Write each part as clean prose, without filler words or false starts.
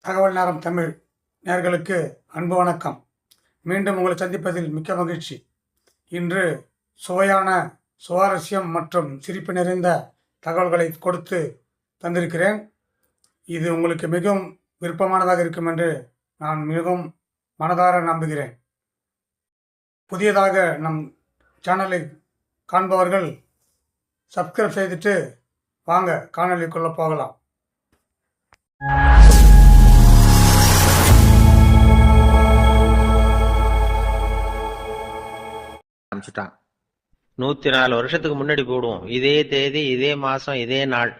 தகவல் நேரம் தமிழ் நேயர்களுக்கு அன்பு வணக்கம். மீண்டும் உங்களை சந்திப்பதில் மிக்க மகிழ்ச்சி. இன்று சுவையான, சுவாரஸ்யம் மற்றும் சிரிப்பு நிறைந்த தகவல்களை கொடுத்து தந்திருக்கிறேன். இது உங்களுக்கு மிகவும் விருப்பமானதாக இருக்கும் என்று நான் மிகவும் மனதார நம்புகிறேன். புதியதாக நம் சேனலை காண்பவர்கள் சப்ஸ்கிரைப் செய்துட்டு வாங்க காணொளிக்குள்ளே போகலாம். ஆரம்பிச்சுட்டான். 104 வருஷத்துக்கு முன்னாடி போடுவோம். இதே தேதி, இதே மாசம், இதே நாள்.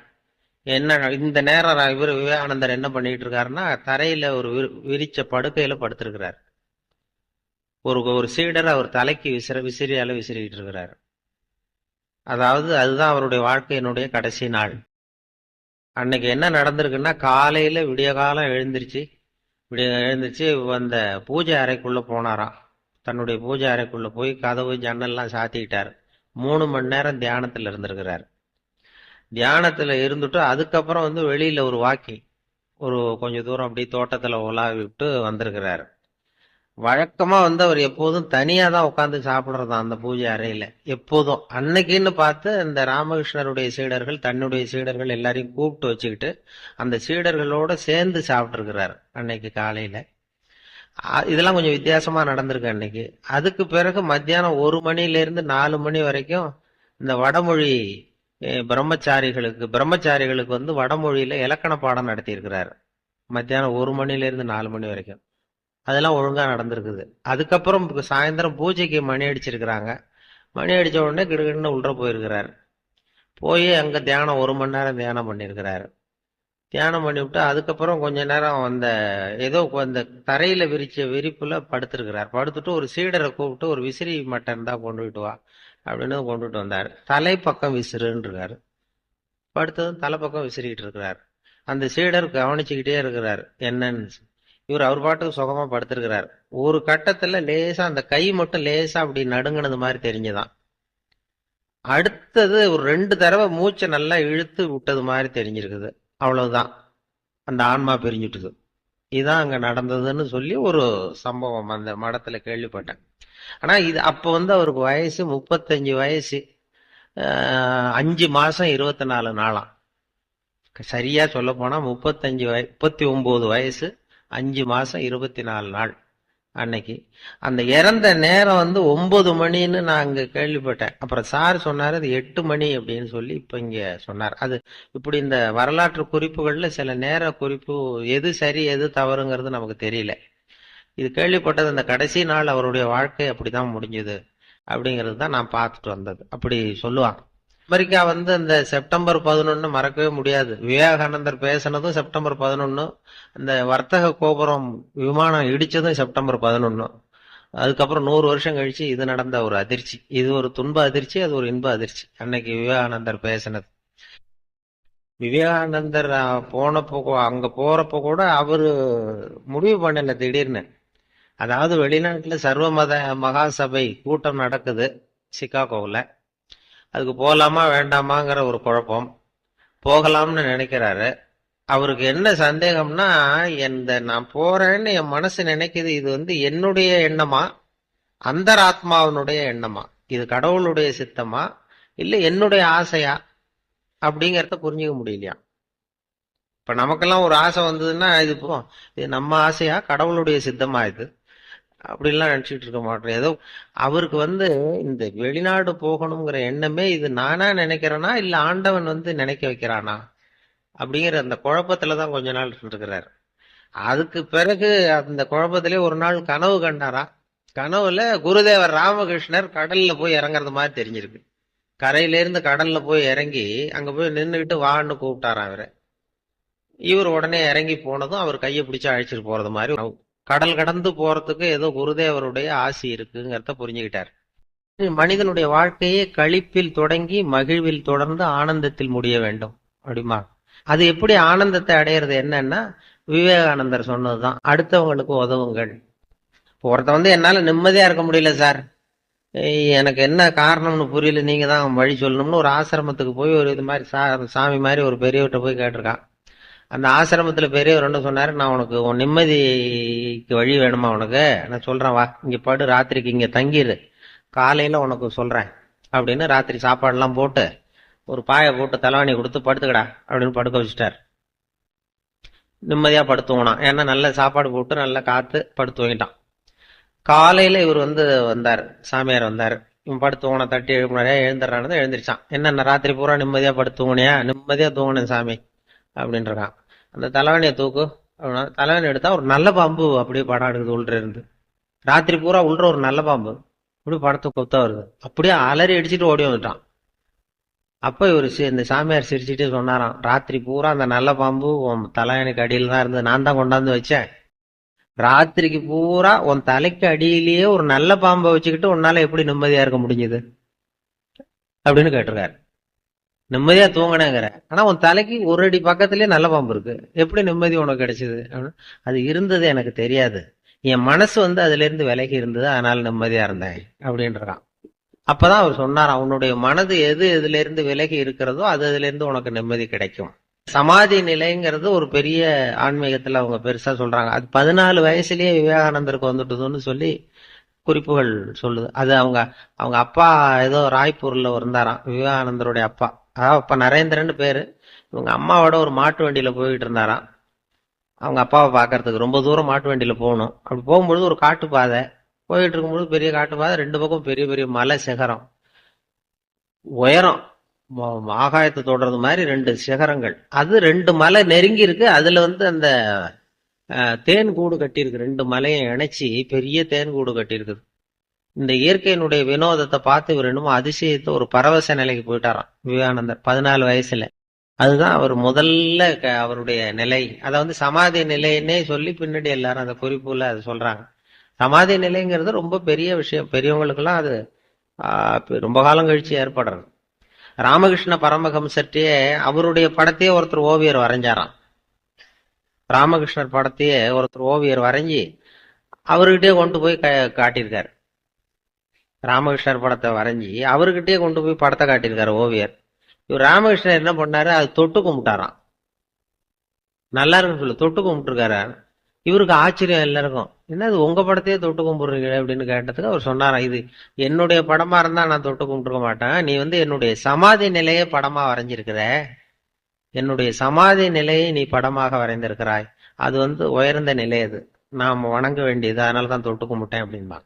என்ன இந்த நேரம் இவர் விவேகானந்தர் என்ன பண்ணிட்டு இருக்காருன்னா, தரையில ஒரு விரிச்ச படுக்கையில படுத்திருக்கிறார். ஒரு சீடர் அவர் தலைக்கு விசிறியால விசிறிட்டு இருக்கிறார். அதாவது அதுதான் அவருடைய வாழ்க்கையினுடைய கடைசி நாள். அன்னைக்கு என்ன நடந்திருக்குன்னா, காலையில விடிய காலம் எழுந்திருச்சு அந்த பூஜை அறைக்குள்ள போனாராம். தன்னுடைய பூஜை அறைக்குள்ள போய் கதவு ஜன்னல்லாம் சாத்திக்கிட்டார். 3 மணி நேரம் தியானத்துல இருந்திருக்கிறார். தியானத்துல இருந்துட்டு அதுக்கப்புறம் வெளியில ஒரு வாக்கிங், ஒரு கொஞ்சம் தூரம் அப்படியே தோட்டத்துல உலாவி விட்டு வந்திருக்கிறார். வழக்கமா அவர் எப்போதும் தனியா தான் உட்காந்து சாப்பிடுறதா அந்த பூஜை அறையில எப்போதும். அன்னைக்குன்னு பார்த்து இந்த ராமகிருஷ்ணருடைய சீடர்கள், தன்னுடைய சீடர்கள் எல்லாரையும் கூப்பிட்டு வச்சுக்கிட்டு அந்த சீடர்களோட சேர்ந்து சாப்பிட்டு இருக்கிறார் அன்னைக்கு காலையில. இதெல்லாம் கொஞ்சம் வித்தியாசமா நடந்திருக்கு அன்னைக்கு. அதுக்கு பிறகு மத்தியானம் 1 மணில இருந்து 4 மணி வரைக்கும் இந்த வடமொழி பிரம்மச்சாரிகளுக்கு வடமொழியில இலக்கண பாடம் நடத்தி இருக்கிறாரு. மத்தியானம் 1 மணில இருந்து 4 மணி வரைக்கும் அதெல்லாம் ஒழுங்கா நடந்திருக்குது. அதுக்கப்புறம் சாயந்தரம் பூஜைக்கு மணி அடிச்சிருக்கிறாங்க. மணி அடிச்ச உடனே கிடுகிடுன்னு உள்ள போயிருக்கிறாரு. போய் அங்க தியானம் 1 மணி நேரம் தியானம் பண்ணியிருக்கிறாரு. தியானம் பண்ணிவிட்டு அதுக்கப்புறம் கொஞ்ச நேரம் ஏதோ அந்த தரையில விரிச்ச விரிப்புல படுத்திருக்கிறார். படுத்துட்டு ஒரு சீடரை கூப்பிட்டு, ஒரு விசிறி மட்டன் தான் கொண்டுகிட்டு வா அப்படின்னு கொண்டுட்டு வந்தார். தலைப்பக்கம் விசிறுன்னு இருக்காரு. படுத்ததும் தலைப்பக்கம் விசிறிக்கிட்டு இருக்கிறார். அந்த சீடர் கவனிச்சுக்கிட்டே இருக்கிறார் என்னன்னு. அவர் பாட்டுக்கு சுகமா படுத்திருக்கிறார். ஒரு கட்டத்துல லேசா அந்த கை மட்டும் லேசா அப்படி நடுங்கினது மாதிரி தெரிஞ்சுதான். அடுத்தது ஒரு 2 தடவை மூச்சை நல்லா இழுத்து விட்டது மாதிரி தெரிஞ்சிருக்குது. அவ்வளவுதான், அந்த ஆன்மா பிரிஞ்சுட்டுது. இதுதான் அங்க நடந்ததுன்னு சொல்லி ஒரு சம்பவம் அந்த மடத்துல கேள்விப்பட்டேன். ஆனா இது அப்ப அவருக்கு வயசு 35 வயசு, 5 மாசம் 24 நாளாம். சரியா சொல்ல போனா 39 வயசு 5 மாசம் 24 நாள். அன்னைக்கு அந்த இறந்த நேரம் 9 மணின்னு நான் அங்க கேள்விப்பட்டேன். அப்புறம் சார் சொன்னாரு அது 8 மணி அப்படின்னு சொல்லி இப்ப இங்க சொன்னார். அது இப்படி இந்த வரலாற்று குறிப்புகள்ல சில நேர குறிப்பு எது சரி எது தவறுங்கிறது நமக்கு தெரியல. இது கேள்விப்பட்டது அந்த கடைசி நாள் அவருடைய வாழ்க்கை அப்படிதான் முடிஞ்சது அப்படிங்கிறது தான் நான் பார்த்துட்டு வந்தது. அப்படி சொல்லுவாங்க. அமெரிக்கா அந்த செப்டம்பர் 11 மறக்கவே முடியாது. விவேகானந்தர் பேசினதும் செப்டம்பர் 11. அந்த வர்த்தக கோபுரம் விமானம் இடிச்சதும் செப்டம்பர் 11. அதுக்கப்புறம் 100 வருஷம் கழிச்சு இது நடந்த ஒரு அதிர்ச்சி. இது ஒரு துன்ப அதிர்ச்சி, அது ஒரு இன்ப அதிர்ச்சி. அன்னைக்கு விவேகானந்தர் பேசினது. விவேகானந்தர் அங்க போறப்போ கூட அவரு முடிவு பண்ணல திடீர்னு. அதாவது வெளிநாட்டுல சர்வமத மகாசபை கூட்டம் நடக்குது சிகாகோவில். அதுக்கு போகலாமா வேண்டாமாங்கிற ஒரு குழப்பம். போகலாம்னு நினைக்கிறாரு. அவருக்கு என்ன சந்தேகம்னா, நான் போறேன்னு என் மனசு நினைக்குது, இது என்னுடைய எண்ணமா, அந்தராத்மாவினுடைய எண்ணமா, இது கடவுளுடைய சித்தமா இல்ல என்னுடைய ஆசையா அப்படிங்கிறத புரிஞ்சுக்க முடியலையா. இப்ப நமக்கெல்லாம் ஒரு ஆசை வந்ததுன்னா இது நம்ம ஆசையா கடவுளுடைய சித்தமா இது அப்படின்லாம் நினைச்சிட்டு இருக்க மாட்டோம். ஏதோ அவருக்கு இந்த வெளிநாடு போகணுங்கிற எண்ணமே இது நானா நினைக்கிறேனா இல்ல ஆண்டவன் நினைக்க வைக்கிறானா அப்படிங்கிற அந்த குழப்பத்துலதான் கொஞ்ச நாள் இருக்கிறாரு. அதுக்கு பிறகு அந்த குழப்பத்திலே ஒரு நாள் கனவு கண்டாரா. கனவுல குருதேவர் ராமகிருஷ்ணர் கடல்ல போய் இறங்குறது மாதிரி தெரிஞ்சிருக்கு. கரையில இருந்து கடல்ல போய் இறங்கி அங்க போய் நின்றுகிட்டு வான்னு கூப்பிட்டாராம் அவரை. இவர் உடனே இறங்கி போனதும் அவர் கையை பிடிச்சு அழைச்சிட்டு போறது மாதிரி கடல் கடந்து போறதுக்கு ஏதோ குருதேவருடைய ஆசி இருக்குங்கிறத புரிஞ்சுக்கிட்டார். மனிதனுடைய வாழ்க்கையே களிப்பில் தொடங்கி மகிழ்வில் தொடர்ந்து ஆனந்தத்தில் முடிய வேண்டும் அப்படிமா. அது எப்படி ஆனந்தத்தை அடையிறது என்னன்னா, விவேகானந்தர் சொன்னதுதான், அடுத்தவங்களுக்கு உதவுங்கள். ஒருத்த என்னால நிம்மதியா இருக்க முடியல சார், எனக்கு என்ன காரணம்னு புரியல, நீங்க தான் வழி சொல்லணும்னு ஒரு ஆசிரமத்துக்கு போய் ஒரு இது மாதிரி சாமி மாதிரி ஒரு பெரியவர்கிட்ட போய் கேட்டிருக்கான். அந்த ஆசிரமத்துல பெரியவர் என்ன சொன்னாரு, நான் உனக்கு உன் நிம்மதிக்கு வழி வேணுமா உனக்கு, நான் சொல்றேன் வா இங்க படு, ராத்திரிக்கு இங்க தங்கிரு, காலையில உனக்கு சொல்றேன் அப்படின்னு ராத்திரி சாப்பாடுலாம் போட்டு ஒரு பாயை போட்டு தலைவாணி கொடுத்து படுத்துக்கடா அப்படின்னு படுக்க வச்சுட்டார். நிம்மதியா படுத்துவனான், ஏன்னா நல்ல சாப்பாடு போட்டு நல்ல காத்து படுத்து வாங்கிட்டான். காலையில இவர் வந்தார், சாமியார் வந்தார். இவன் படுத்துவனை தட்டி எழுப்பினாரே, எழுந்துடுறான்னு எழுந்திரிச்சான். என்னென்ன ராத்திரி பூரா நிம்மதியா படுத்துவனையா, நிம்மதியா தூங்கினேன் சாமி அப்படின்றான். அந்த தலைவணியை தூக்கு அப்படின்னா தலைவணி எடுத்தா ஒரு நல்ல பாம்பு அப்படியே படம் எடுக்குது உள்ள இருந்து. ராத்திரி பூரா உள்ள ஒரு நல்ல பாம்பு இப்படி படத்தை கொத்தா வருது. அப்படியே அலறி அடிச்சுட்டு ஓடி வந்துட்டான். அப்ப இவர் இந்த சாமியார் சிரிச்சுட்டு சொன்னாராம், ராத்திரி பூரா அந்த நல்ல பாம்பு உன் தலைவணிக்கு அடியில் தான் இருந்தது, நான் தான் கொண்டாந்து வச்சேன். ராத்திரிக்கு பூரா உன் தலைக்கு அடியிலேயே ஒரு நல்ல பாம்பை வச்சுக்கிட்டு உன்னால எப்படி நிம்மதியா இருக்க முடிஞ்சது அப்படின்னு கேட்டிருக்காரு. நிம்மதியா தூங்கினேங்கிற, ஆனா உன் தலைக்கு ஒரு அடி பக்கத்துலயே நல்ல பாம்பு இருக்கு, எப்படி நிம்மதி உனக்கு கிடைச்சது அப்படின்னு. அது இருந்தது எனக்கு தெரியாது, என் மனசு அதுல இருந்து விலகி இருந்தது, அதனால நிம்மதியா இருந்தேன் அப்படின்றான். அப்பதான் அவர் சொன்னாராம், உன்னுடைய மனது எதுல இருந்து விலகி இருக்கிறதோ அதுல இருந்து உனக்கு நிம்மதி கிடைக்கும். சமாதி நிலைங்கிறது ஒரு பெரிய ஆன்மீகத்துல அவங்க பெருசா சொல்றாங்க. அது 14 வயசுலயே விவேகானந்தருக்கு வந்துட்டுதுன்னு சொல்லி குறிப்புகள் சொல்லுது. அது அவங்க அப்பா ஏதோ ராய்ப்பூர்ல இருந்தாராம், விவேகானந்தருடைய அப்பா. அதாவது அப்பா நரேந்திரன் பேரு. இவங்க அம்மாவோட ஒரு மாட்டு வண்டியில போயிட்டு இருந்தாராம். அவங்க அப்பாவை பாக்குறதுக்கு ரொம்ப தூரம் மாட்டு வண்டியில போகணும். அப்படி போகும்பொழுது ஒரு காட்டு பாதை போயிட்டு இருக்கும்பொழுது, பெரிய காட்டு பாதை, 2 பக்கம் பெரிய பெரிய மலை சிகரம், உயரம் ஆகாயத்தை தொடர்றது மாதிரி 2 சிகரங்கள். அது 2 மலை நெருங்கி இருக்கு. அதுல அந்த தேன் கூடு கட்டியிருக்கு, 2 மலையை இணைச்சி பெரிய தேன் கூடு கட்டியிருக்குது. இந்த இயற்கையினுடைய வினோதத்தை பார்த்து இவர் என்னமோ அதிசயத்தை ஒரு பரவச நிலைக்கு போயிட்டாராம் விவேகானந்தர் 14 வயசுல. அதுதான் அவர் முதல்ல அவருடைய நிலை. அதை சமாதி நிலைன்னே சொல்லி பின்னாடி எல்லாரும் அந்த குறிப்புல அது சொல்றாங்க. சமாதி நிலைங்கிறது ரொம்ப பெரிய விஷயம், பெரியவங்களுக்கெல்லாம் அது ரொம்ப காலம் கழிச்சு ஏற்படுறது. ராமகிருஷ்ண பரமஹம்சர்ட்டே அவருடைய படத்தையே ஒருத்தர் ஓவியர் வரைஞ்சாராம். ராமகிருஷ்ணர் படத்தையே ஒருத்தர் ஓவியர் வரைஞ்சி அவர்கிட்டயே கொண்டு போய் காட்டியிருக்காரு. ராமகிருஷ்ணர் படத்தை வரைஞ்சி அவர்கிட்டயே கொண்டு போய் படத்தை காட்டியிருக்காரு ஓவியர். இவர் ராமகிருஷ்ணர் என்ன பண்ணாரு, அது தொட்டு கும்பிட்டாராம். நல்லா இருக்குன்னு சொல்லு தொட்டு கும்பிட்டுருக்காரு. இவருக்கு ஆச்சரியம் எல்லாருக்கும், என்னது உங்க படத்தையே தொட்டு கும்பிடுறீங்க அப்படின்னு கேட்டதுக்கு அவர் சொன்னாராம், இது என்னுடைய படமா இருந்தா நான் தொட்டு கும்பிட்டுருக்க மாட்டேன், நீ என்னுடைய சமாதி நிலையை படமா வரைஞ்சிருக்கிற, என்னுடைய சமாதி நிலையை நீ படமாக வரைந்திருக்கிறாய், அது உயர்ந்த நிலை, அது நாம் வணங்க வேண்டியது, அதனாலதான் தொட்டு கும்பிட்டேன் அப்படின்பாங்க.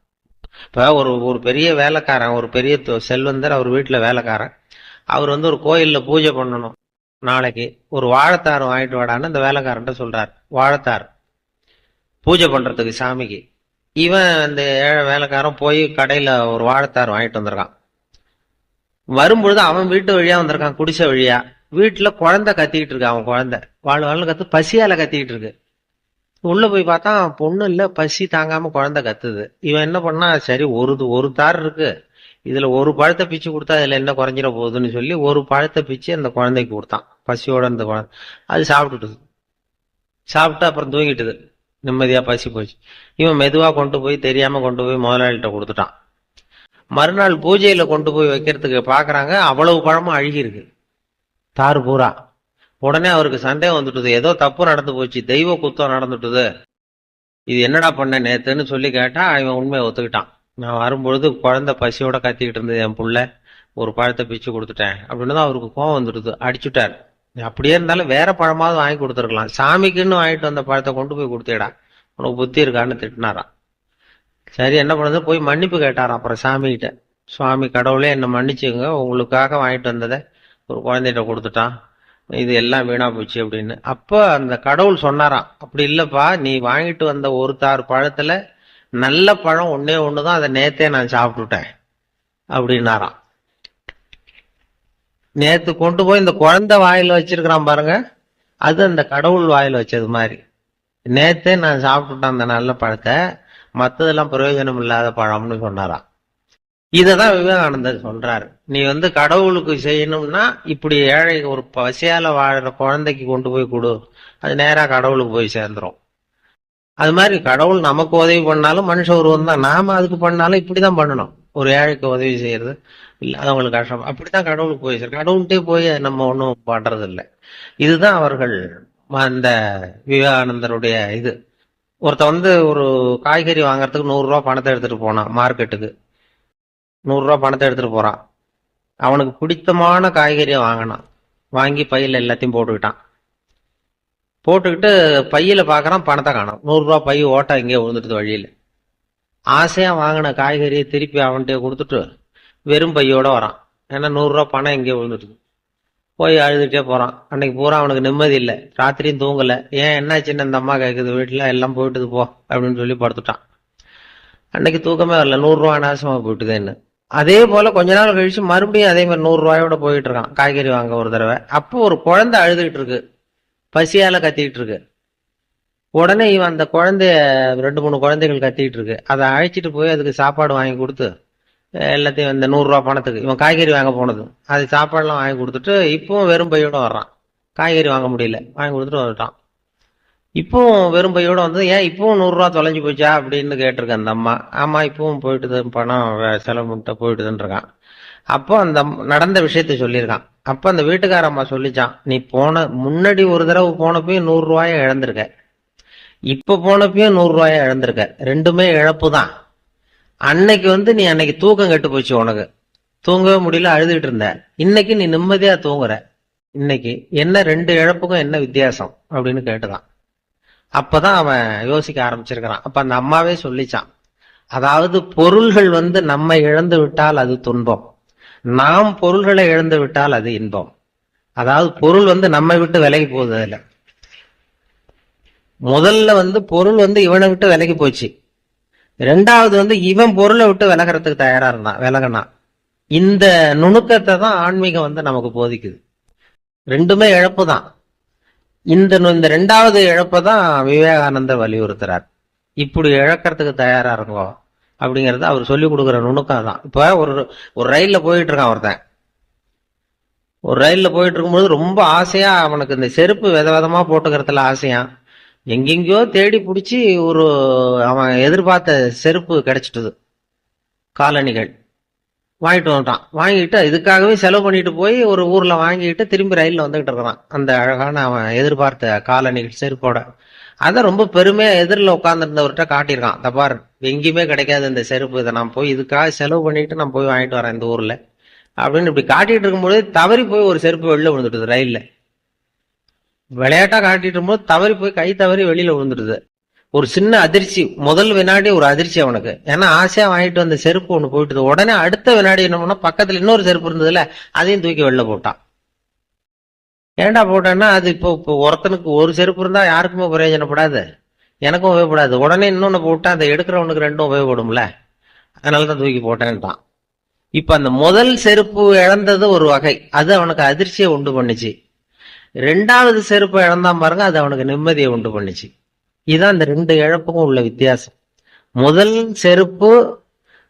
இப்ப ஒரு பெரிய வேலைக்காரன், ஒரு பெரிய செல்வந்தர், அவர் வீட்டுல வேலைக்காரன், அவர் ஒரு கோயில்ல பூஜை பண்ணணும், நாளைக்கு ஒரு வாழைத்தார் வாங்கிட்டு வாடான்னு அந்த வேலைக்காரன்ட்ட சொல்றாரு. வாழைத்தார் பூஜை பண்றதுக்கு சாமிக்கு. இவன் அந்த ஏழை வேலைக்காரன் போய் கடையில ஒரு வாழைத்தார் வாங்கிட்டு வந்திருக்கான். வரும்பொழுது அவன் வீட்டு வழியா வந்திருக்கான், குடிசை வழியா. வீட்டுல குழந்தை கத்திக்கிட்டு இருக்கு, அவன் குழந்தை வாழ் கத்து பசியால கத்திக்கிட்டு இருக்கு. உள்ள போய் பார்த்தா பொண்ணு இல்ல, பசி தாங்காம குழந்தை கத்துது. இவன் என்ன பண்ணா, சரி ஒரு தார் இருக்கு, இதுல ஒரு பழத்தை பிச்சு கொடுத்தா இதுல என்ன குறைஞ்சிட போகுதுன்னு சொல்லி ஒரு பழத்தை பிச்சு அந்த குழந்தைக்கு கொடுத்தான். பசியோட அந்த குழந்தை அது சாப்பிட்டு அப்புறம் தூங்கிட்டுது, நிம்மதியா பசி போச்சு. இவன் மெதுவா கொண்டு போய் தெரியாம கொண்டு போய் முதலாளிகிட்ட கொடுத்துட்டான். மறுநாள் பூஜையில கொண்டு போய் வைக்கிறதுக்கு பாக்குறாங்க, அவ்வளவு பழமும் அழுகி இருக்கு, தாறு பூரா. உடனே அவருக்கு சந்தேகம் வந்துட்டுது, ஏதோ தப்பு நடந்து போச்சு, தெய்வ குத்தம் நடந்துட்டுது, இது என்னடா பண்ண நேத்துன்னு சொல்லி கேட்டா இவன் உண்மையை ஒத்துக்கிட்டான். நான் வரும்பொழுது குழந்தை பசியோட கத்திக்கிட்டு இருந்தது, என் புள்ள ஒரு பழத்தை பிச்சு கொடுத்துட்டேன் அப்படின்னு தான் அவருக்கு கோவம் வந்துடுது, அடிச்சுட்டாரு. அப்படியே இருந்தாலும் வேற பழமாவது வாங்கி கொடுத்துருக்கலாம், சாமிக்குன்னு வாங்கிட்டு வந்த பழத்தை கொண்டு போய் கொடுத்தேடா, உனக்கு புத்தி இருக்கான்னு திட்டினாராம். சரி என்ன பண்ணது, போய் மன்னிப்பு கேட்டாராம் அப்புறம் சாமிகிட்ட. சுவாமி கடவுளே என்னை மன்னிச்சுங்க, உங்களுக்காக வாங்கிட்டு வந்ததை ஒரு குழந்தைகிட்ட கொடுத்துட்டான், இது எல்லாம் வீணா போச்சு அப்படின்னு. அப்ப அந்த கடவுள் சொன்னாராம், அப்படி இல்லப்பா, நீ வாங்கிட்டு வந்த ஒரு தார் பழத்துல நல்ல பழம் ஒன்னே ஒண்ணுதான், அதை நேத்தே நான் சாப்பிட்டுட்டேன் அப்படின்னாராம். நேத்து கொண்டு போய் இந்த குழந்தை வாயில வச்சிருக்கிறான் பாருங்க, அது அந்த கடவுள் வாயில வச்சது மாதிரி. நேத்தே நான் சாப்பிட்டுட்டேன் அந்த நல்ல பழத்தை, மத்ததெல்லாம் பிரயோஜனம் இல்லாத பழம்னு சொன்னாராம். இததான் விவேகானந்தர் சொல்றாரு, நீ கடவுளுக்கு செய்யணும்னா இப்படி ஏழை ஒரு பசியால வாழற குழந்தைக்கு கொண்டு போய் கொடு, அது நேரா கடவுளுக்கு போய் சேர்ந்துரும். அது மாதிரி கடவுள் நமக்கு உதவி பண்ணாலும் மனுஷ உருவம் தான், நாம அதுக்கு பண்ணாலும் இப்படிதான் பண்ணணும். ஒரு ஏழைக்கு உதவி செய்யறது, இல்லாதவங்களுக்கு கஷ்டம், அப்படித்தான் கடவுளுக்கு போய் சேரும். கடவுள்கிட்டே போய் நம்ம ஒன்றும் பண்றது இல்லை. இதுதான் அவர்கள் அந்த விவேகானந்தருடைய இது. ஒருத்தன் வந்து ஒரு காய்கறி வாங்குறதுக்கு 100 ரூபா பணத்தை எடுத்துட்டு போனான் மார்க்கெட்டுக்கு. 100 ரூபா பணத்தை எடுத்துட்டு போறான். அவனுக்கு பிடித்தமான காய்கறியை வாங்கினான். வாங்கி பையில எல்லாத்தையும் போட்டுக்கிட்டு பையில பாக்குறான், பணத்தை காணோம். 100 ரூபா பை ஓட்டா இங்கே விழுந்துட்டு வழியில. ஆசையா வாங்கின காய்கறியை திருப்பி அவன்கிட்ட கொடுத்துட்டு வெறும் பையோட வரான். ஏன்னா 100 ரூபா பணம் எங்கேயோ விழுந்துட்டு. போய் அழுதுட்டே போறான். அன்னைக்கு பூரா அவனுக்கு நிம்மதி இல்லை, ராத்திரியும் தூங்கல. ஏன் என்னாச்சுன்னு அந்த அம்மா கேட்குது, வீட்டுல எல்லாம் போயிட்டுது போ அப்படின்னு சொல்லி படுத்துட்டான். அன்னைக்கு தூக்கமே வரல, 100 ரூபா நாசமா போயிட்டுதேன்னு. அதே போல கொஞ்ச நாள் கழிச்சு மறுபடியும் அதே மாதிரி 100 ரூபாயோட போயிட்டு இருக்கான் காய்கறி வாங்க ஒரு தடவை. அப்போ ஒரு குழந்தை அழுதுகிட்டு இருக்கு, பசியால கத்திக்கிட்டு இருக்கு. உடனே இவன் அந்த குழந்தைய 2-3 குழந்தைகள் கத்திக்கிட்டு இருக்கு, அதை அழைச்சிட்டு போய் அதுக்கு சாப்பாடு வாங்கி கொடுத்து எல்லாத்தையும் இந்த 100 ரூபா பணத்துக்கு இவன் காய்கறி வாங்க போனது அது சாப்பாடுலாம் வாங்கி கொடுத்துட்டு இப்பவும் வெறும் பையோட வர்றான். காய்கறி வாங்க முடியல, வாங்கி கொடுத்துட்டு வந்துட்டான். இப்பவும் வெறும் பையோட வந்து, ஏன் இப்பவும் 100 ரூபா தொலைஞ்சு போச்சா அப்படின்னு கேட்டிருக்க அந்த அம்மா. ஆமா இப்பவும் போயிட்டுது, பணம் செலவு பண்ணிட்டு போயிட்டுதுன்னு இருக்கான். அப்போ அந்த நடந்த விஷயத்த சொல்லியிருக்கான். அப்ப அந்த வீட்டுக்கார அம்மா சொல்லிச்சான், நீ முன்னாடி ஒரு தடவை போனப்பயும் 100 ரூபாய இழந்திருக்க, இப்ப போனப்பயும் 100 ரூபாய இழந்திருக்க, ரெண்டுமே இழப்பு தான். அன்னைக்கு வந்து நீ அன்னைக்கு தூக்கம் கெட்டு போச்சு, உனக்கு தூங்கவே முடியல, அழுதுகிட்டு இருந்த. இன்னைக்கு நீ நிம்மதியா தூங்குற. இன்னைக்கு என்ன, 2 இழப்புக்கும் என்ன வித்தியாசம் அப்படின்னு கேட்டுதான். அப்பதான் அவன் யோசிக்க ஆரம்பிச்சிருக்கிறான். அப்ப அந்த அம்மாவே சொல்லிச்சான், அதாவது பொருள்கள் வந்து நம்மை இழந்து விட்டால் அது துன்பம், நாம் பொருள்களை இழந்து விட்டால் அது இன்பம். அதாவது பொருள் வந்து நம்மை விட்டு விலகி போகுது. அதுல முதல்ல வந்து பொருள் வந்து இவனை விட்டு விலகி போச்சு. 2வது வந்து இவன் பொருளை விட்டு விலகிறதுக்கு தயாரா விலகினான். இந்த நுணுக்கத்தை தான் ஆன்மீகம் வந்து நமக்கு போதிக்குது. ரெண்டுமே இழப்பு தான். இந்த 2வது இழப்பை தான் விவேகானந்தர் வலியுறுத்துறார். இப்படி இழக்கிறதுக்கு தயாரா இருங்கோ அப்படிங்கறது அவர் சொல்லி கொடுக்குற நுணுக்கம் தான். இப்ப ஒரு ரயில்ல போயிட்டு இருக்கான் ஒருத்தன். ஒரு ரயில்ல போயிட்டு இருக்கும்போது ரொம்ப ஆசையா அவனுக்கு இந்த செருப்பு விதவிதமா போட்டுக்கிறதுல ஆசையா எங்கெங்கயோ தேடி பிடிச்சி அவன் எதிர்பார்த்த செருப்பு கிடைச்சிட்டுது. காலணிகள் வாங்கிட்டு வந்துட்டான். வாங்கிட்டு இதுக்காகவே செலவு பண்ணிட்டு போய் ஒரு ஊர்ல வாங்கிட்டு திரும்பி ரயில்ல வந்துகிட்டு இருக்கிறான். அந்த அழகான அவன் எதிர்பார்த்த காலணிகள் செருப்போட. அதை ரொம்ப பெருமையா எதிரில் உட்கார்ந்துருந்தவர்கிட்ட காட்டியிருக்கான். தப்பார், எங்கேயுமே கிடைக்காது இந்த செருப்பு, இதை நான் போய் இதுக்காக செலவு பண்ணிட்டு நான் போய் வாங்கிட்டு வரேன் இந்த ஊர்ல அப்படின்னு இப்படி காட்டிட்டு இருக்கும்போது தவறி போய் ஒரு செருப்பு வெளில விழுந்துட்டுது. ரயில்ல விளையாட்டா காட்டிட்டு இருக்கும்போது தவறி போய் கை தவறி வெளியில விழுந்துடுது. ஒரு சின்ன அதிர்ச்சி, முதல் வினாடி ஒரு அதிர்ச்சி அவனுக்கு. ஏன்னா ஆசையா வாங்கிட்டு வந்த செருப்பு ஒண்ணு போயிட்டுது. உடனே அடுத்த வினாடி என்ன பண்ணா, பக்கத்துல இன்னொரு செருப்பு இருந்ததுல அதையும் தூக்கி வெளில போட்டான். ஏன்டா போட்டான்னா, அது இப்போ ஒருத்தனுக்கு ஒரு செருப்பு இருந்தா யாருக்குமே பிரயோஜனப்படாது, எனக்கும் உபயோகப்படாது. உடனே இன்னொன்னு போட்டா அதை எடுக்கிறவனுக்கு 2ம் உபயோகப்படும்ல, அதனாலதான் தூக்கி போட்டேன்ட்டான். இப்ப அந்த முதல் செருப்பு இழந்தது ஒரு வகை, அது அவனுக்கு அதிர்ச்சியை உண்டு பண்ணுச்சு. 2வது செருப்பு இழந்தான் பாருங்க, அது அவனுக்கு நிம்மதியை உண்டு பண்ணுச்சு. இதுதான் இந்த 2 இழப்புக்கும் உள்ள வித்தியாசம். முதல் செருப்பு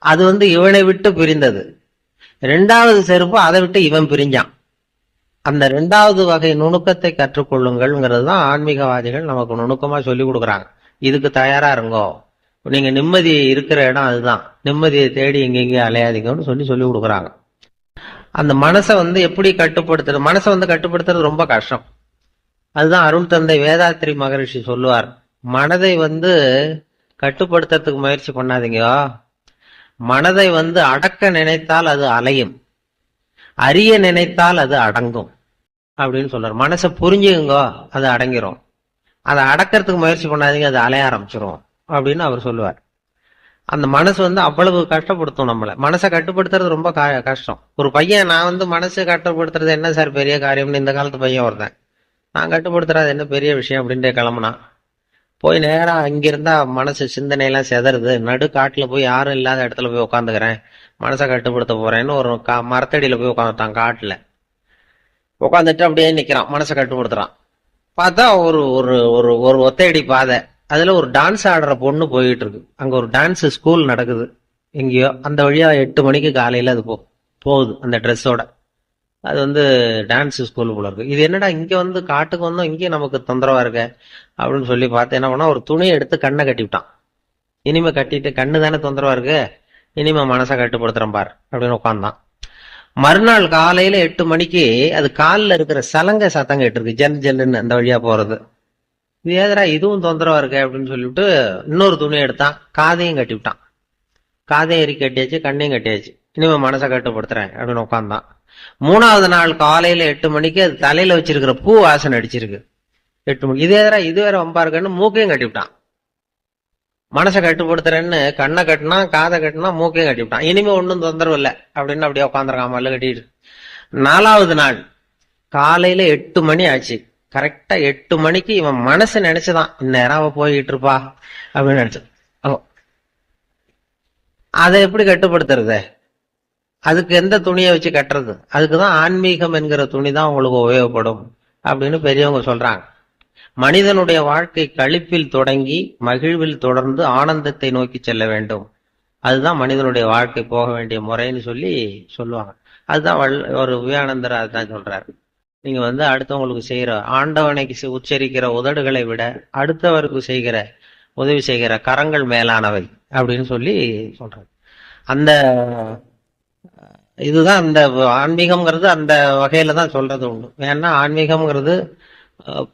அது வந்து இவனை விட்டு பிரிந்தது. 2வது செருப்பு அதை விட்டு இவன் பிரிஞ்சான். அந்த 2வது வகை நுணுக்கத்தை கற்றுக்கொள்ளுங்கள்ங்கிறது தான் ஆன்மீகவாதிகள் நமக்கு நுணுக்கமா சொல்லி கொடுக்குறாங்க. இதுக்கு தயாரா இருங்கோ, நீங்க நிம்மதி இருக்கிற இடம் அதுதான், நிம்மதியை தேடி எங்கெங்கேயும் அலையாதீங்கன்னு சொல்லி கொடுக்குறாங்க. அந்த மனசை வந்து எப்படி கட்டுப்படுத்துறது, மனசை வந்து கட்டுப்படுத்துறது ரொம்ப கஷ்டம். அதுதான் அருள் தந்தை வேதாத்திரி மகரிஷி சொல்லுவார், மனதை வந்து கட்டுப்படுத்துறதுக்கு முயற்சி பண்ணாதீங்க, மனதை வந்து அடக்க நினைத்தால் அது அலையும், அறிய நினைத்தால் அது அடங்கும் அப்படின்னு சொல்றாரு. மனசை புரிஞ்சுங்க, அது அடங்கிரும். அதை அடக்கிறதுக்கு முயற்சி பண்ணாதீங்க, அது அலைய ஆரம்பிச்சிரும் அப்படின்னு அவர் சொல்லுவார். அந்த மனசு வந்து அவ்வளவு கஷ்டப்படுத்தும் நம்மளை. மனசை கட்டுப்படுத்துறது ரொம்ப கஷ்டம். ஒரு பையன், நான் வந்து மனசை கட்டுப்படுத்துறது என்ன சார் பெரிய காரியம்னு இந்த காலத்து பையன் ஒருத்தன், நான் கட்டுப்படுத்துறது என்ன பெரிய விஷயம் அப்படின்ட்டு கிளம்புனா, போய் நேரா அங்கிருந்தா மனசு சிந்தனையெல்லாம் செதறுது, நடு காட்டுல போய் யாரும் இல்லாத இடத்துல போய் உட்காந்துக்கிறேன், மனசை கட்டுப்படுத்த போறேன்னு ஒரு மரத்தடியில போய் உட்காந்துட்டான். காட்டுல உட்காந்துட்டு அப்படியே நிக்கிறான், மனசை கட்டுப்படுத்துறான். பார்த்தா ஒரு ஒரு ஒரு ஒத்தையடி பாதை, அதுல ஒரு டான்ஸ் ஆடுற பொண்ணு போயிட்டு இருக்கு. அங்க ஒரு டான்ஸ் ஸ்கூல் நடக்குது எங்கேயோ, அந்த வழியா 8 மணிக்கு காலையில அது போகுது அந்த ட்ரெஸ்ஸோட. அது வந்து டான்ஸ் ஸ்கூல் போல இருக்கு. இது என்னடா இங்க வந்து காட்டுக்கு வந்தோம், இங்கே நமக்கு தொந்தரவா இருக்க அப்படின்னு சொல்லி பார்த்து என்ன பண்ணா, ஒரு துணியை எடுத்து கண்ணை கட்டிவிட்டான். இனிமே கட்டிட்டு, கண்ணு தானே தொந்தரவா இருக்கு, இனிமே மனசை கட்டுப்படுத்துறேன் பார் அப்படின்னு உட்காந்தான். மறுநாள் காலையில 8 மணிக்கு அது காலில் இருக்கிற சலங்கை சத்தம் கேட்டிருக்கு, ஜல் ஜல்லுன்னு அந்த வழியா போறது. இது ஏதரா இதுவும் தொந்தரவா இருக்கு அப்படின்னு சொல்லிவிட்டு இன்னொரு துணி எடுத்தான், காதையும் கட்டி விட்டான். காதையும் எரி கட்டியாச்சு, கண்ணையும் கட்டியாச்சு. இனிமே மனசை கட்டுப்படுத்துறேன் அப்படின்னு உட்காந்தான். 3வது நாள் காலையில 8 மணிக்கு அது தலையில வச்சிருக்கிற பூ வாசனை அடிச்சிருக்கு. 8 மணிக்கு இது எதிரா இது வேற வம்பா இருக்குன்னு மூக்கையும் கட்டிவிட்டான். மனசை கட்டுப்படுத்துறேன்னு கண்ணை கட்டினா, காதை கட்டினா, மூக்கையும் கட்டிவிட்டான். இனிமே ஒன்றும் தொந்தரவு இல்லை அப்படின்னு அப்படியே உட்காந்துருக்கான் மல்லு கட்டிட்டு. 4வது நாள் காலையில 8 மணி ஆச்சு. கரெக்டா 8 மணிக்கு இவன் மனசு நினைச்சுதான் இந்நேரம் அவ போயிட்டு இருப்பா அப்படின்னு நினைச்சு. அதை எப்படி கட்டுப்படுத்துறது? அதுக்கு எந்த துணியை வச்சு கட்டுறது? அதுக்குதான் ஆன்மீகம் என்கிற துணி தான் உங்களுக்கு உபயோகப்படும் அப்படின்னு பெரியவங்க சொல்றாங்க. மனிதனுடைய வாழ்க்கை களிப்பில் தொடங்கி மகிழ்வில் தொடர்ந்து ஆனந்தத்தை நோக்கி செல்ல வேண்டும். அதுதான் மனிதனுடைய வாழ்க்கை போக வேண்டிய முறைன்னு சொல்லுவாங்க. அதுதான் ஒரு விவேகானந்தர் அதுதான் சொல்றாரு. நீங்க அடுத்தவங்களுக்கு செய்யற ஆண்டவனைக்கு உச்சரிக்கிற உதடுகளை விட அடுத்தவருக்கு செய்கிற உதவி செய்கிற கரங்கள் மேலானவை அப்படின்னு சொல்றாரு. அந்த இதுதான் அந்த ஆன்மீகம்ங்கிறது அந்த வகையில தான் சொல்றது உண்டு. ஏன்னா ஆன்மீகம்ங்கிறது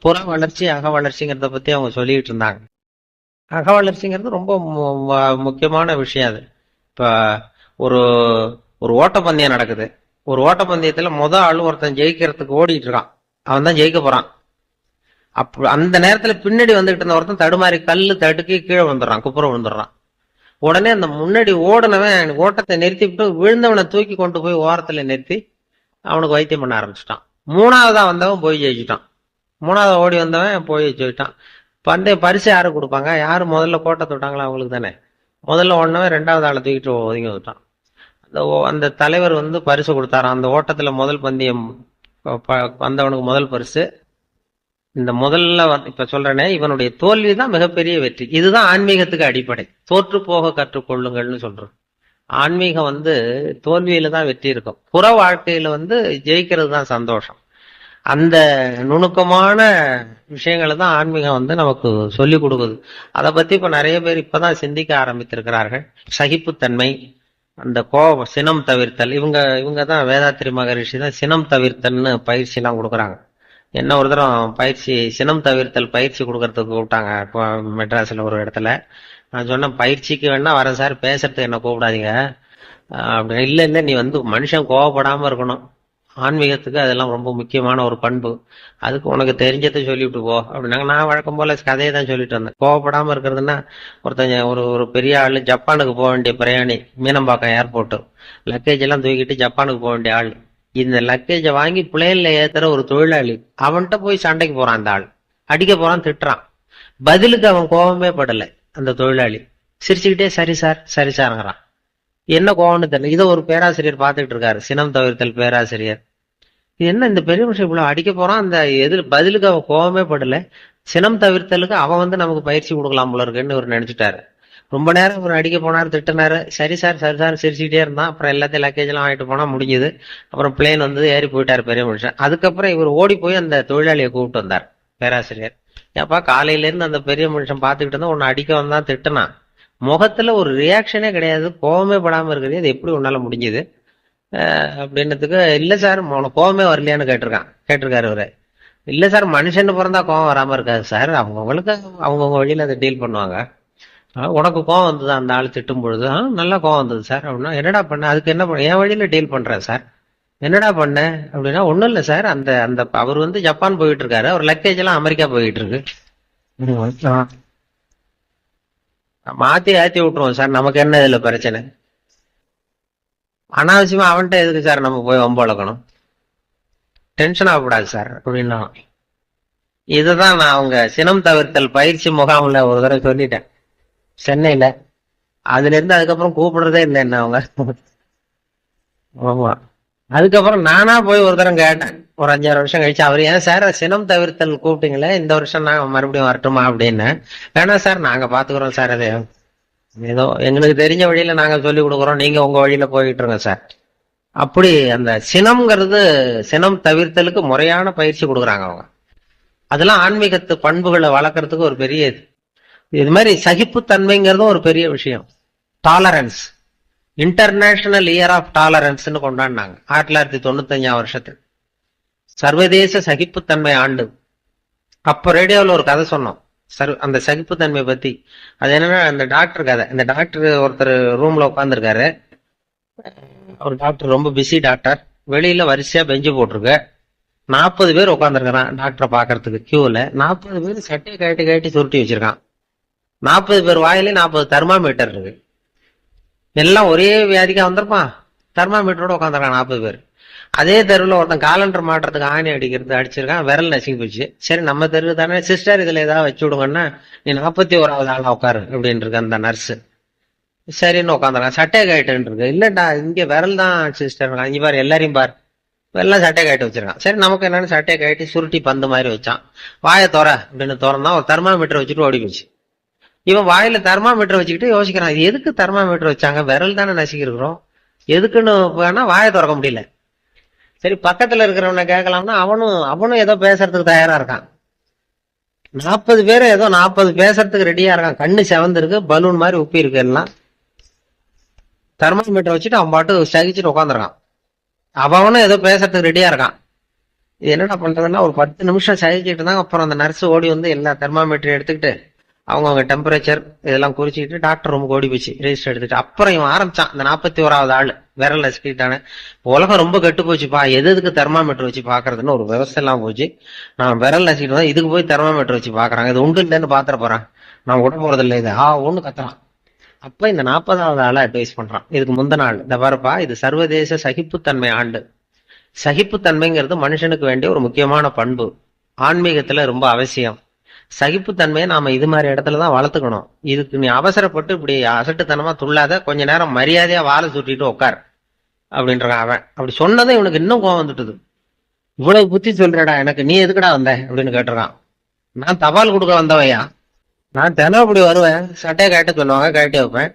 புற வளர்ச்சி அக வளர்ச்சிங்கிறத பத்தி அவங்க சொல்லிட்டு இருந்தாங்க. அக வளர்ச்சிங்கிறது ரொம்ப முக்கியமான விஷயம். அது இப்ப ஒரு ஒரு ஓட்டப்பந்தயம் நடக்குது. ஒரு ஓட்டப்பந்தயத்துல ஆள் ஒருத்தன் ஜெயிக்கிறதுக்கு ஓடிட்டு இருக்கான், அவன் தான் ஜெயிக்க போறான். அந்த நேரத்துல பின்னாடி வந்துகிட்டு இருந்த ஒருத்தன் தடுமாறி கல்லு தடுக்கி கீழே வந்துடுறான், குப்புறம் விழுந்துடுறான். உடனே அந்த முன்னாடி ஓடுனவன் ஓட்டத்தை நிறுத்திவிட்டு விழுந்தவனை தூக்கி கொண்டு போய் ஓரத்துல நிறுத்தி அவனுக்கு வைத்தியம் பண்ண ஆரம்பிச்சுட்டான். 3வதா வந்தவன் போய் ஜெயிச்சுட்டான். 3வது ஓடி வந்தவன் போய் ஜெயிச்சிட்டான். பந்தய பரிசு யாரு கொடுப்பாங்க? யாரு முதல்ல கோட்டை தொட்டாங்களோ அவங்களுக்கு தானே. முதல்ல ஓடினவன் 2வது ஆளை தூக்கிட்டு ஒதுங்கி வந்துட்டான். அந்த தலைவர் பரிசு கொடுத்தாராம். அந்த ஓட்டத்துல முதல் பந்தயம் வந்தவனுக்கு முதல் பரிசு. இந்த முதல்ல இப்ப சொல்றேனே, இவனுடைய தோல்விதான் மிகப்பெரிய வெற்றி. இதுதான் ஆன்மீகத்துக்கு அடிப்படை. தோற்று போக கற்றுக்கொள்ளுங்கள்னு சொல்றோம். ஆன்மீகம் தோல்வியில தான் வெற்றி இருக்கும். புற வாழ்க்கையில ஜெயிக்கிறது தான் சந்தோஷம். அந்த நுணுக்கமான விஷயங்களை தான் ஆன்மீகம் நமக்கு சொல்லி கொடுக்குது. அதை பத்தி இப்ப நிறைய பேர் இப்பதான் சிந்திக்க ஆரம்பித்திருக்கிறார்கள். சகிப்புத்தன்மை, அந்த கோபம், சினம் தவிர்த்தல். இவங்க தான் வேதாத்திரி மகரிஷி தான் சினம் தவிர்த்தல்னு பயிற்சி எல்லாம் கொடுக்குறாங்க. என்ன ஒரு தரம் சினம் தவிர்த்தல் பயிற்சி கொடுக்கறதுக்கு கூப்பிட்டாங்க மெட்ராஸ்ல ஒரு இடத்துல. நான் சொன்னேன், பயிற்சிக்கு வேணா வரேன் சார், பேசுறதுக்கு என்ன கூப்பிடாதீங்க அப்படின்னு. இல்ல நீ மனுஷன் கோவப்படாம இருக்கணும், ஆன்மீகத்துக்கு அதெல்லாம் ரொம்ப முக்கியமான ஒரு பண்பு, அதுக்கு உனக்கு தெரிஞ்சதை சொல்லிவிட்டு போ அப்படின்னாங்க. நான் வழக்கம் போல கதையை தான் சொல்லிட்டு வந்தேன். கோவப்படாம இருக்கிறதுனா, ஒருத்தங்க ஒரு பெரிய ஆளு ஜப்பானுக்கு போக வேண்டிய பிரயாணி, மீனம்பாக்கம் ஏர்போர்ட், லக்கேஜ் எல்லாம் தூக்கிட்டு ஜப்பானுக்கு போக வேண்டிய ஆள். இந்த லக்கேஜை வாங்கி பிளேன்ல ஏத்துற ஒரு தொழிலாளி அவன்கிட்ட போய் சண்டைக்கு போறான். அந்த ஆள் அடிக்க போறான், திட்டுறான். பதிலுக்கு அவன் கோபமே படல. அந்த தொழிலாளி சிரிச்சுக்கிட்டே சரி சார் சரி சார்ங்கிறான். என்ன கோவம்னு தெரியல. இதை ஒரு பேராசிரியர் பார்த்துக்கிட்டு இருக்காரு, சினம் தவிர்த்தல் பேராசிரியர். இது என்ன இந்த பெரிய விஷயம் இவ்வளவு அடிக்க போறான், அந்த பதிலுக்கு அவன் கோபமே படல. சினம் தவிர்த்தலுக்கு அவன் நமக்கு பயிற்சி கொடுக்கலாம் போல இருக்குன்னு ஒரு நினைச்சிட்டாரு. ரொம்ப நேரம் ஒரு அடிக்க போனாரு, திட்டினாரு. சரி சார் சரி சார் சிரிச்சுக்கிட்டே இருந்தான். அப்புறம் எல்லாத்தையும் லக்கேஜ் எல்லாம் வாங்கிட்டு போனா முடிஞ்சது. அப்புறம் பிளேன் ஏறி போயிட்டாரு பெரிய மனுஷன். அதுக்கப்புறம் இவர் ஓடி போய் அந்த தொழிலாளியை கூப்பிட்டு வந்தார் பேராசிரியர். ஏப்பா காலையில இருந்து அந்த பெரிய மனுஷன் பார்த்துக்கிட்டு இருந்தா உன்னை அடிக்க வந்தான், திட்டினான், முகத்துல ஒரு ரியாக்ஷனே கிடையாது, கோபமே படாம இருக்கிறது, அது எப்படி உன்னால முடிஞ்சது அப்படின்னதுக்கு, இல்ல சார் உனக்கு கோபமே வரலையான்னு கேட்டிருக்காரு இவரு. இல்ல சார், மனுஷன் பிறந்தா கோபம் வராம இருக்காது சார், அவங்கவுங்களுக்கு அவங்கவுங்க வழியில அதை டீல் பண்ணுவாங்க. உனக்கு கோவம் வந்தது அந்த ஆள் திட்டும் பொழுது? நல்லா கோவம் வந்தது சார் அப்படின்னா. என்னடா பண்ண? அதுக்கு என்ன பண்ண? என் வழியில டீல் பண்றேன் சார். என்னடா பண்ண அப்படின்னா, ஒண்ணும் இல்லை சார், அந்த அந்த அவர் ஜப்பான் போயிட்டு இருக்காரு, அவர் லக்கேஜ் எல்லாம் அமெரிக்கா போயிட்டு இருக்கு, மாத்தி ஏத்தி விட்டுருவோம் சார், நமக்கு என்ன இதுல பிரச்சனை? அனாவசியமா அவன்கிட்ட எதுக்கு சார் நம்ம போய் வம்பளக்கணும், டென்ஷன் ஆகக்கூடாது சார் அப்படின்னா. இதுதான் நான் அவங்க சினம் தவிர்த்தல் பயிற்சி முகாம்ல ஒரு தடவை சொல்லிட்டேன் சென்னையில. அதுல இருந்து அதுக்கப்புறம் கூப்பிடுறதே இல்லை என்ன அவங்க. ஆமா, அதுக்கப்புறம் நானா போய் ஒரு தரம் கேட்டேன் ஒரு 5-6 வருஷம் கழிச்சு. அவர் ஏன் சார் சினம் தவிர்த்தல் கூப்பிட்டீங்களே, இந்த வருஷம் நான் மறுபடியும் வரட்டுமா அப்படின்னு. வேணாம் சார், நாங்க பாத்துக்கிறோம் சார், அது ஏதோ எங்களுக்கு தெரிஞ்ச வழியில நாங்க சொல்லி கொடுக்குறோம், நீங்க உங்க வழியில போயிட்டு இருங்க சார். அப்படி அந்த சினம்ங்கிறது, சினம் தவிர்த்தலுக்கு முறையான பயிற்சி கொடுக்குறாங்க அவங்க. அதெல்லாம் ஆன்மீகத்து பண்புகளை வளர்க்கறதுக்கு ஒரு பெரிய இது மாதிரி சகிப்புத்தன்மைங்கிறதும் ஒரு பெரிய விஷயம். டாலரன்ஸ், இன்டர்நேஷனல் இயர் ஆஃப் டாலரன்ஸ்னு கொண்டாடினாங்க 1995 வருஷத்துக்கு. சர்வதேச சகிப்புத்தன்மை ஆண்டு. அப்போ ரேடியோவில் ஒரு கதை சொன்னோம் அந்த சகிப்புத்தன்மை பத்தி. அது என்னன்னா அந்த டாக்டர் கதை. இந்த டாக்டர் ஒருத்தர் ரூம்ல உட்காந்துருக்காரு. ஒரு டாக்டர் ரொம்ப பிஸி டாக்டர். வெளியில வரிசையா பெஞ்சு போட்டிருக்கு. 40 பேர் உட்காந்துருக்கிறான் டாக்டரை பாக்குறதுக்கு கியூல. 40 பேர் சட்டையை கட்டி சுருட்டி வச்சிருக்கான். 40 பேர் வாயிலே 40 தெர்மாமீட்டர் இருக்கு. எல்லாம் ஒரே வியாதிக்கா வந்திருப்பான். தெர்மாமீட்டரோட உட்காந்துருக்கான் 40 பேர். அதே தெருவில் ஒருத்தன் காலண்டர் மாட்டுறதுக்கு ஆணி அடிச்சிருக்கான். விரல் நசுங்கி போச்சு. சரி நம்ம தெரு தானே சிஸ்டர் இதுல ஏதாவது வச்சு விடுங்கன்னா நீ 41வது ஆளா உட்காரு அப்படின்னு இருக்கு அந்த நர்ஸ். சரின்னு உட்காந்துருக்கான். சட்டையை கயிட்டு இருக்கு. இல்லடா இங்க விரல் தான் சிஸ்டர். இங்க பாரு எல்லாரையும் பாரு எல்லாம் சட்டையை கயிட்டு வச்சிருக்கான். சரி நமக்கு என்னன்னு சட்டையை கயிட்டி சுருட்டி பந்து மாதிரி வச்சான். வாயை தோற அப்படின்னு திறந்தான். ஒரு தெர்மாமீட்டர் வச்சுட்டு ஓடி போச்சு. இவன் வாயில தெர்மாமீட்டர் வச்சுக்கிட்டு யோசிக்கிறான், எதுக்கு தெர்மாமீட்டர் வச்சாங்க? விரல் தானே நசுக்கி இருக்கிறோம், எதுக்குன்னு வேணா வாயை திறக்க முடியல. சரி பக்கத்துல இருக்கிறவனை கேட்கலாம்னா அவனும் ஏதோ பேசுறதுக்கு தயாரா இருக்கான். 40 பேரும் ஏதோ 40 பேசுறதுக்கு ரெடியா இருக்கான். கண்ணு செவந்து இருக்கு, பலூன் மாதிரி உப்பி இருக்கு எல்லாம். தெர்மாமீட்டர் வச்சுட்டு அவன் பாட்டு சகிச்சுட்டு உட்காந்துருக்கான். அவனும் ஏதோ பேசுறதுக்கு ரெடியா இருக்கான். இது என்னடா பண்றதுன்னா ஒரு 10 நிமிஷம் சகிச்சுட்டு தான் அப்புறம் அந்த நர்ஸ் ஓடி வந்து எல்லா தெர்மாமீட்டரையும் எடுத்துக்கிட்டு அவங்க டெம்பரேச்சர் இதெல்லாம் குறிச்சிக்கிட்டு டாக்டர் ரூமுக்கு ஓடி போச்சு ரெஜிஸ்டர் எடுத்துட்டு. அப்புறம் இவன் ஆரம்பிச்சான் இந்த 41வது ஆள் விரல் நசுக்கிட்டானே. உலகம் ரொம்ப கெட்டு போச்சுப்பா, எதுக்கு தெர்மாமீட்டர் வச்சு பாக்குறதுன்னு ஒரு விவசாயம் எல்லாம் போச்சு. நான் விரல் நசுக்கிட்டு தான் இதுக்கு போய் தெர்மாமீட்டர் வச்சு பாக்குறாங்க, இது உண்டு இல்லைன்னு பாத்துற போறேன், நான் விட போறது இல்லை இது ஒண்ணு கத்துறான். அப்ப இந்த 40வது ஆளை அட்வைஸ் பண்றான். இதுக்கு முந்தின நாள் இந்த பாருப்பா, இது சர்வதேச சகிப்புத்தன்மை ஆண்டு. சகிப்புத்தன்மைங்கிறது மனுஷனுக்கு வேண்டிய ஒரு முக்கியமான பண்பு, ஆன்மீகத்துல ரொம்ப அவசியம். சகிப்புத்தன்மையை நாம இது மாதிரி இடத்துலதான் வளர்த்துக்கணும். இதுக்கு நீ அவசரப்பட்டு இப்படி அசட்டுத்தனமா துள்ளாத, கொஞ்ச நேரம் மரியாதையா வாழை சுட்டிட்டு உட்கார் அப்படின்றான் அவன். அப்படி சொன்னதும் இவனுக்கு இன்னும் கோவம் வந்துட்டுது. இவ்வளவு புத்தி சொல்றடா எனக்கு, நீ எதுக்குடா வந்த அப்படின்னு கேட்டுறான். நான் தபால் கொடுக்க வந்தவையா, நான் தினம் இப்படி வருவேன், சட்டையை கட்ட சொல்லுவாங்க கட்டி வைப்பேன்,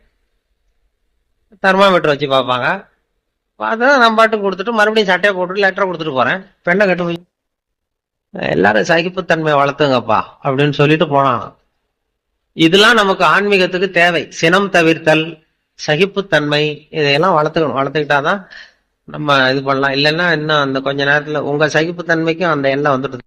தெர்மாமீட்டர் வச்சு பார்ப்பாங்க, பார்த்தா நான் பாட்டுக்கு கொடுத்துட்டு மறுபடியும் சட்டையை போட்டுட்டு லெட்டரை கொடுத்துட்டு போறேன், பெண்ணை கட்டு போய் எல்லாரும் சகிப்புத்தன்மை வளர்த்துங்கப்பா அப்படின்னு சொல்லிட்டு போனான். இதெல்லாம் நமக்கு ஆன்மீகத்துக்கு தேவை. சினம் தவிர்த்தல், சகிப்புத்தன்மை, இதையெல்லாம் வளர்த்துக்கணும். வளர்த்துக்கிட்டாதான் நம்ம இது பண்ணலாம். இல்லைன்னா இன்னும் அந்த கொஞ்ச நேரத்துல உங்க சகிப்புத்தன்மைக்கும் அந்த எண்ணம் வந்துட்டு